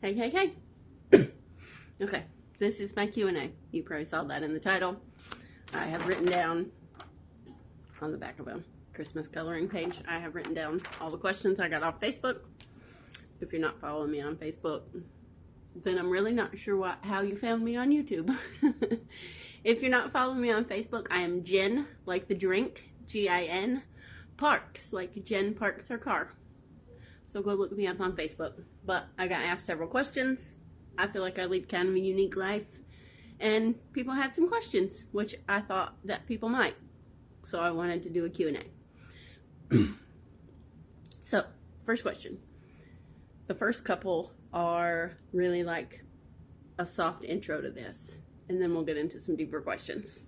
Hey, hey, hey. Okay, this is my Q&A. You probably saw that in the title. I have written down on the back of a Christmas coloring page, I have written down all the questions I got off Facebook. If you're not following me on Facebook, then I'm really not sure how you found me on YouTube. If you're not following me on Facebook, I am Jen, like the drink, G-I-N, Parks, like Jen Parks her car. So go look me up on Facebook. But I got asked several questions. I feel like I lead kind of a unique life. And people had some questions, which I thought that people might. So I wanted to do a Q&A. So, first question. The first couple are really like a soft intro to this. And then we'll get into some deeper questions.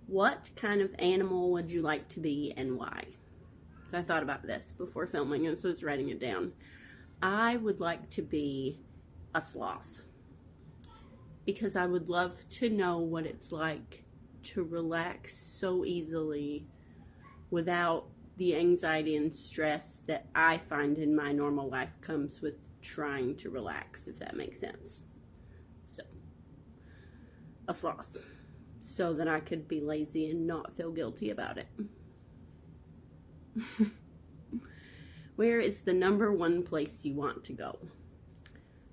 What kind of animal would you like to be and why? So I thought about this before filming and so I was writing it down. I would like to be a sloth because I would love to know what it's like to relax so easily without the anxiety and stress that I find in my normal life comes with trying to relax, if that makes sense. So, a sloth, so that I could be lazy and not feel guilty about it. Where is the #1 place you want to go?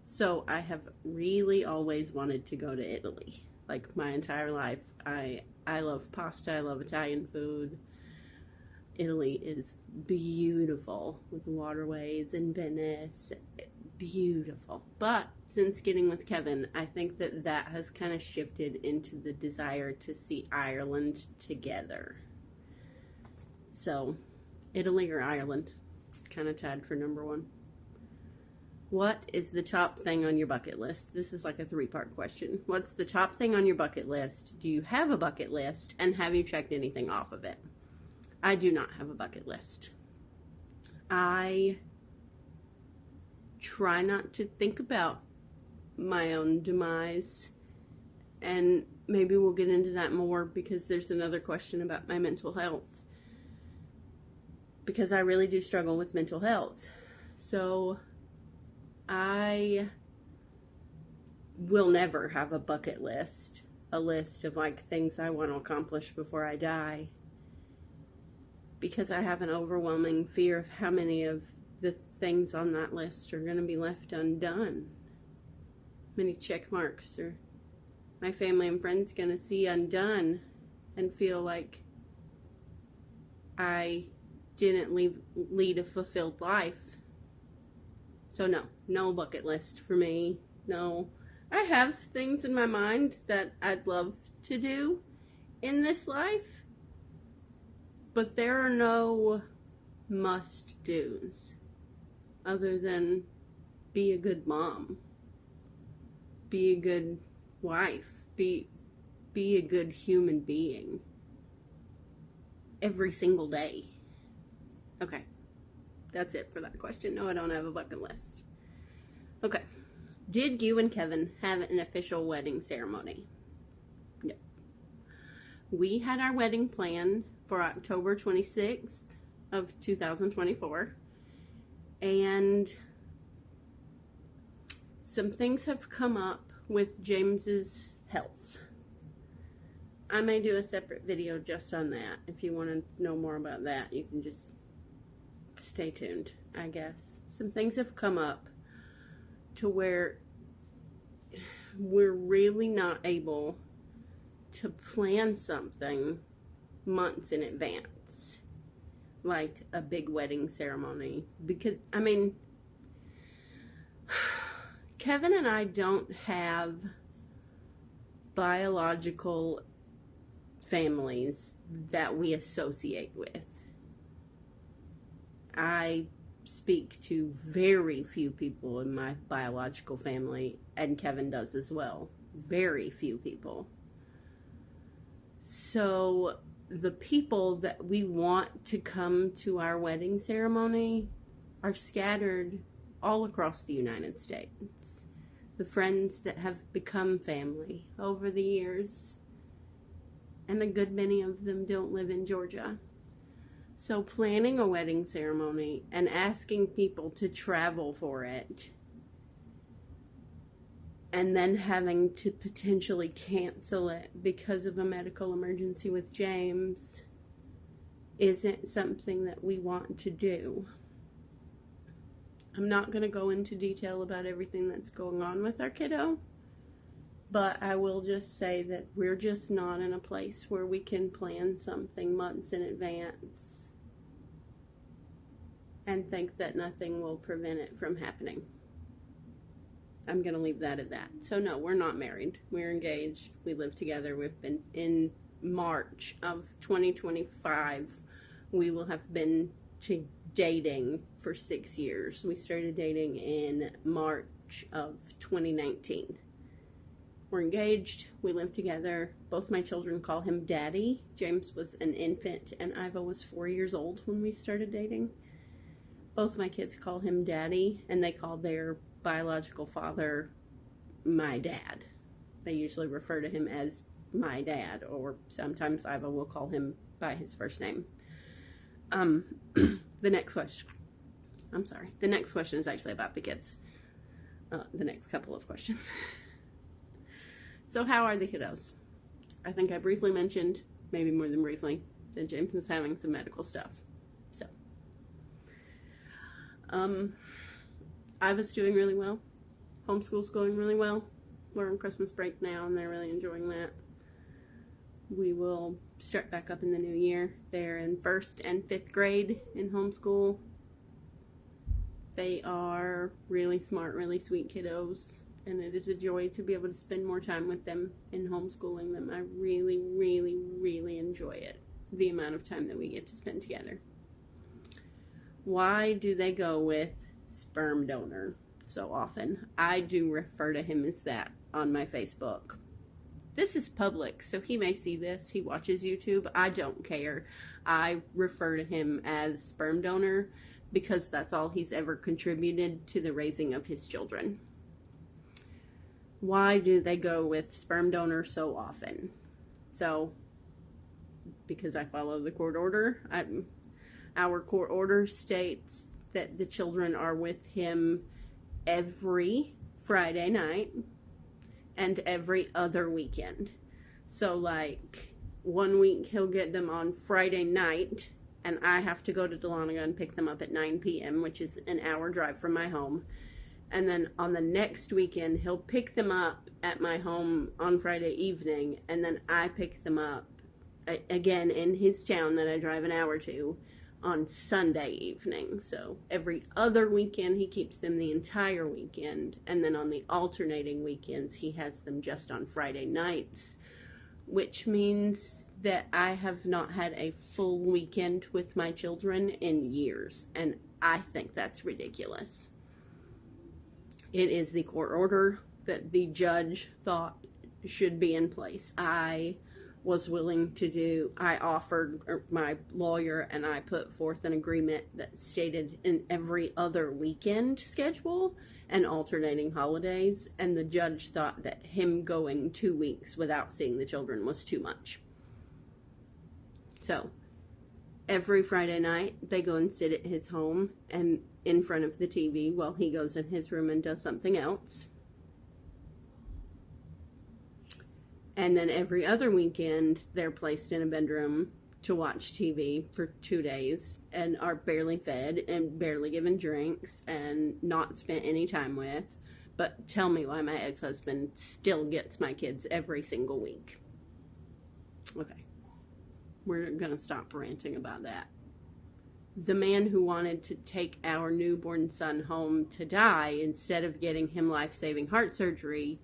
So I have really always wanted to go to Italy. Like my entire life. I love pasta, I love Italian food. Italy is beautiful with waterways in Venice. Beautiful. But since getting with Kevin, I think that has kind of shifted into the desire to see Ireland together. So, Italy or Ireland, kind of tied for #1. What is the top thing on your bucket list? This is like a 3-part question. What's the top thing on your bucket list? Do you have a bucket list? And have you checked anything off of it? I do not have a bucket list. I try not to think about my own demise. And maybe we'll get into that more because there's another question about my mental health. Because I really do struggle with mental health. So I will never have a bucket list, a list of like things I want to accomplish before I die, because I have an overwhelming fear of how many of the things on that list are going to be left undone. Many check marks are my family and friends going to see undone and feel like I didn't lead a fulfilled life. So no bucket list for me. No, I have things in my mind that I'd love to do in this life, but there are no must-dos other than be a good mom, be a good wife, be a good human being every single day. Okay. That's it for that question. No, I don't have a bucket list. Okay. Did you and Kevin have an official wedding ceremony? No. We had our wedding planned for October 26th of 2024. And some things have come up with James's health. I may do a separate video just on that. If you want to know more about that, you can just stay tuned, I guess. Some things have come up to where we're really not able to plan something months in advance, like a big wedding ceremony. Because, I mean, Kevin and I don't have biological families that we associate with. I speak to very few people in my biological family, and Kevin does as well. Very few people. So the people that we want to come to our wedding ceremony are scattered all across the United States. The friends that have become family over the years, and a good many of them don't live in Georgia. So planning a wedding ceremony and asking people to travel for it and then having to potentially cancel it because of a medical emergency with James isn't something that we want to do. I'm not going to go into detail about everything that's going on with our kiddo, but I will just say that we're just not in a place where we can plan something months in advance and think that nothing will prevent it from happening. I'm going to leave that at that. So no, we're not married. We're engaged. We live together. We've been in March of 2025. We will have been dating for 6 years. We started dating in March of 2019. We're engaged. We live together. Both my children call him Daddy. James was an infant and Iva was 4 years old when we started dating. Both my kids call him Daddy, and they call their biological father my dad. They usually refer to him as my dad, or sometimes Iva will call him by his first name. The next question. I'm sorry. The next question is actually about the kids. The next couple of questions. So how are the kiddos? I think I briefly mentioned, maybe more than briefly, that James is having some medical stuff. So, Iva's doing really well. Homeschool's going really well. We're on Christmas break now, and they're really enjoying that. We will start back up in the new year. They're in 1st and 5th grade in homeschool. They are really smart, really sweet kiddos, and it is a joy to be able to spend more time with them in homeschooling them. I really, really, really enjoy it, the amount of time that we get to spend together. Why do they go with sperm donor so often? I do refer to him as that on my Facebook. This is public, so he may see this. He watches YouTube. I don't care. I refer to him as sperm donor because that's all he's ever contributed to the raising of his children. Why do they go with sperm donor so often? So, because I follow the court order. Our court order states that the children are with him every Friday night and every other weekend. So like 1 week he'll get them on Friday night, and I have to go to Dahlonega and pick them up at 9 p.m., which is an hour drive from my home. And then on the next weekend, he'll pick them up at my home on Friday evening, and then I pick them up again in his town that I drive an hour to on Sunday evening. So every other weekend he keeps them the entire weekend, and then on the alternating weekends he has them just on Friday nights, which means that I have not had a full weekend with my children in years, and I think that's ridiculous. It is the court order that the judge thought should be in place. I was willing to do, I offered my lawyer, and I put forth an agreement that stated an every other weekend schedule and alternating holidays, and the judge thought that him going 2 weeks without seeing the children was too much. So every Friday night they go and sit at his home and in front of the TV while he goes in his room and does something else. And then every other weekend, they're placed in a bedroom to watch TV for 2 days and are barely fed and barely given drinks and not spent any time with. But tell me why my ex-husband still gets my kids every single week. Okay, we're going to stop ranting about that. The man who wanted to take our newborn son home to die instead of getting him life-saving heart surgery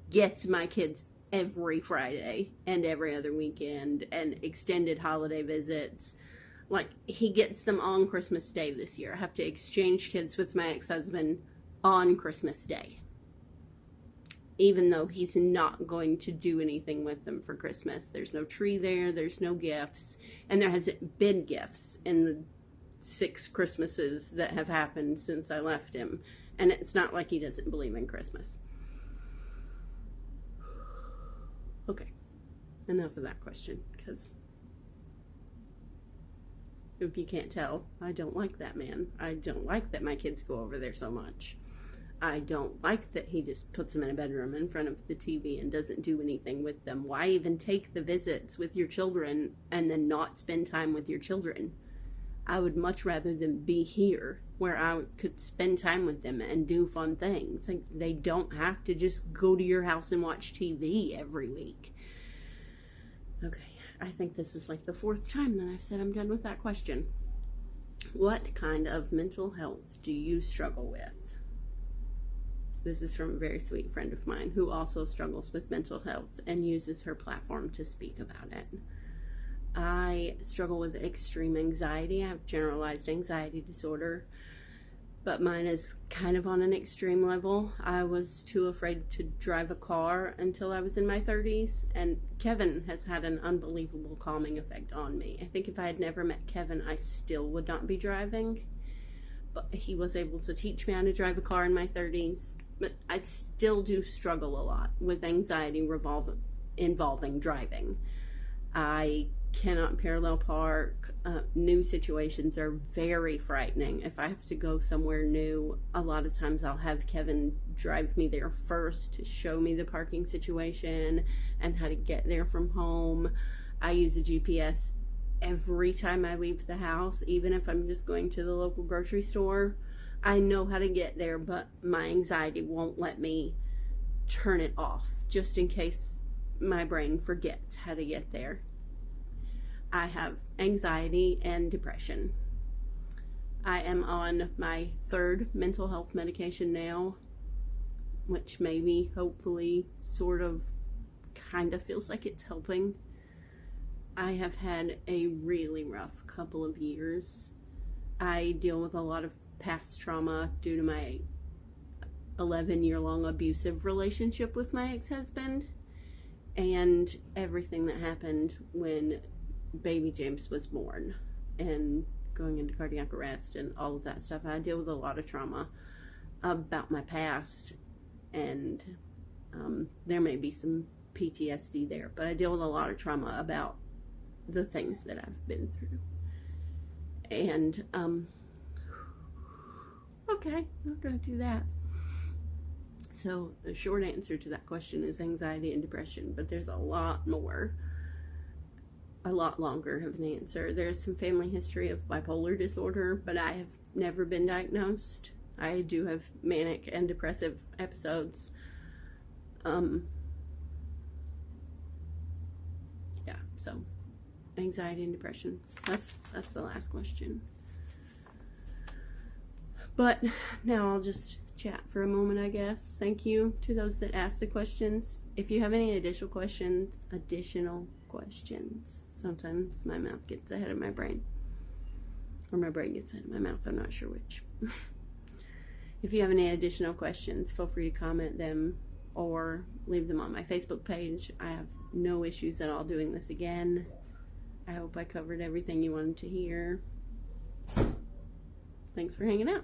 gets my kids every Friday and every other weekend and extended holiday visits. Like, he gets them on Christmas Day this year. I have to exchange kids with my ex-husband on Christmas Day, even though he's not going to do anything with them for Christmas. There's no tree there, there's no gifts, and there hasn't been gifts in the 6 Christmases that have happened since I left him. And it's not like he doesn't believe in Christmas. Okay, enough of that question, because if you can't tell, I don't like that man. I don't like that my kids go over there so much. I don't like that he just puts them in a bedroom in front of the TV and doesn't do anything with them. Why even take the visits with your children and then not spend time with your children? I would much rather them be here where I could spend time with them and do fun things. Like, they don't have to just go to your house and watch TV every week. Okay, I think this is like the 4th time that I've said I'm done with that question. What kind of mental health do you struggle with? This is from a very sweet friend of mine who also struggles with mental health and uses her platform to speak about it. I struggle with extreme anxiety. I have generalized anxiety disorder, but mine is kind of on an extreme level. I was too afraid to drive a car until I was in my 30s, and Kevin has had an unbelievable calming effect on me. I think if I had never met Kevin, I still would not be driving, but he was able to teach me how to drive a car in my 30s. But I still do struggle a lot with anxiety involving driving. I cannot parallel park. New situations are very frightening. If I have to go somewhere new, a lot of times I'll have Kevin drive me there first to show me the parking situation and how to get there from home. I use a GPS every time I leave the house, even if I'm just going to the local grocery store. I know how to get there, but my anxiety won't let me turn it off, just in case my brain forgets how to get there. I have anxiety and depression. I am on my 3rd mental health medication now, which maybe, hopefully, sort of, kind of feels like it's helping. I have had a really rough couple of years. I deal with a lot of past trauma due to my 11-year-long abusive relationship with my ex-husband and everything that happened when baby James was born and going into cardiac arrest and all of that stuff. I deal with a lot of trauma about my past, and there may be some PTSD there, but I deal with a lot of trauma about the things that I've been through. And okay, I'm not gonna do that. So the short answer to that question is anxiety and depression, but there's a lot more, a lot longer of an answer. There's some family history of bipolar disorder, but I have never been diagnosed. I do have manic and depressive episodes. Yeah, so anxiety and depression. That's the last question. But now I'll just chat for a moment, I guess. Thank you to those that asked the questions. If you have any additional questions, sometimes my mouth gets ahead of my brain. Or my brain gets ahead of my mouth, I'm not sure which. If you have any additional questions, feel free to comment them or leave them on my Facebook page. I have no issues at all doing this again. I hope I covered everything you wanted to hear. Thanks for hanging out.